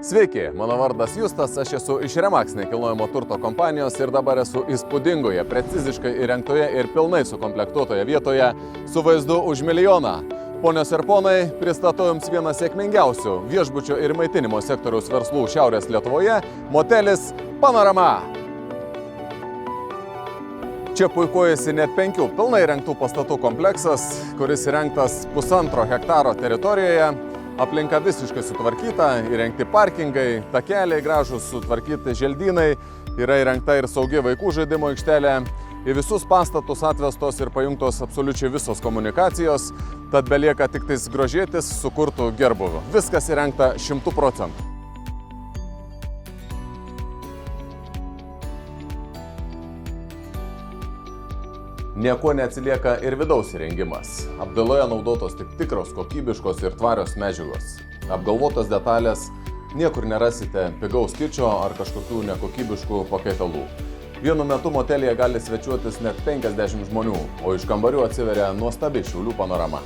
Sveiki, mano vardas Justas, aš esu iš Remax nekilnojamo turto kompanijos ir dabar esu įspūdingoje, preciziškai įrengtoje ir pilnai sukomplektuotoje vietoje su vaizdu už milijoną. Ponios ir ponai, pristatau jums vieną sėkmingiausių viešbučio ir maitinimo sektoriaus verslų Šiaurės Lietuvoje – motelis Panorama. Čia puikuojasi net 5 pilnai įrengtų pastatų kompleksas, kuris įrengtas 1,5 hektaro teritorijoje. Aplinka visiškai sutvarkyta, įrengti parkingai, takeliai gražus, sutvarkyti želdynai, yra įrengta ir saugi vaikų žaidimo aikštelė. Į visus pastatus atvestos ir pajungtos absoliučiai visos komunikacijos, tad belieka tik tais grožėtis sukurtų gerbūvių. Viskas įrengta 100%. Nieko neatsilieka ir vidaus įrengimas. Apdailoje naudotos tik tikros, kokybiškos ir tvarios medžiagos. Apgalvotos detalės, niekur nerasite pigaus kičo ar kažkokių nekokybiškų pakaitalų. Vienu metu motelyje gali svečiuotis net 50 žmonių, o iš kambarių atsiveria nuostabi Šiaulių panorama.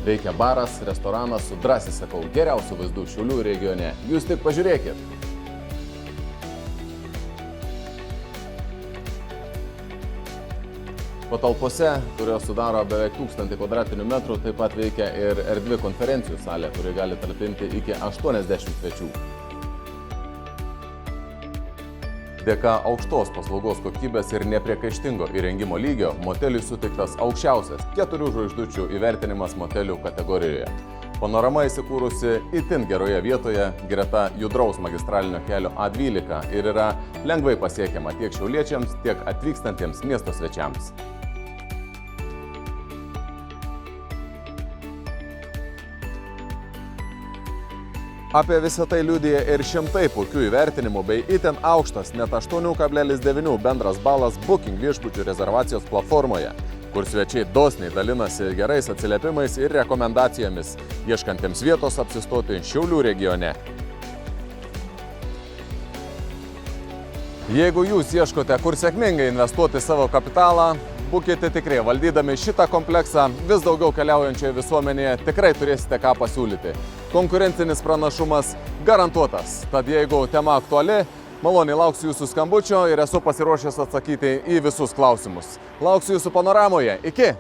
Veikia baras, restoranas su, drąsiai sakau, geriausiu vaizdu Šiaulių regione. Jūs tik pažiūrėkit. Patalpose, kurios sudaro beveik 1000 kvadratinių metrų, taip pat veikia ir erdvi konferencijų salė, kuri gali talpinti iki 80 svečių. Dėka aukštos paslaugos kokybės ir nepriekaištingo įrengimo lygio, moteliui suteiktas aukščiausias 4 žvaigždučių įvertinimas motelių kategorijoje. Panorama įsikūrusi itin geroje vietoje, greta judraus magistralinio kelio A12 ir yra lengvai pasiekiama tiek šiauliečiams, tiek atvykstantiems miesto svečiams. Apie visą tai liudija ir šimtai puikių įvertinimų bei itin aukštas net 8,9 bendras balas Booking viešbučių rezervacijos platformoje, kur svečiai dosniai dalinasi gerais atsiliepimais ir rekomendacijomis, ieškantiems vietos apsistoti Šiaulių regione. Jeigu jūs ieškote, kur sėkmingai investuoti savo kapitalą, būkite tikrai, valdydami šitą kompleksą, vis daugiau keliaujančioje visuomenėje tikrai turėsite ką pasiūlyti. Konkurencinis pranašumas garantuotas. Tad jeigu tema aktuali, maloniai lauksiu jūsų skambučio ir esu pasiruošęs atsakyti į visus klausimus. Lauksiu jūsų panoramoje. Iki!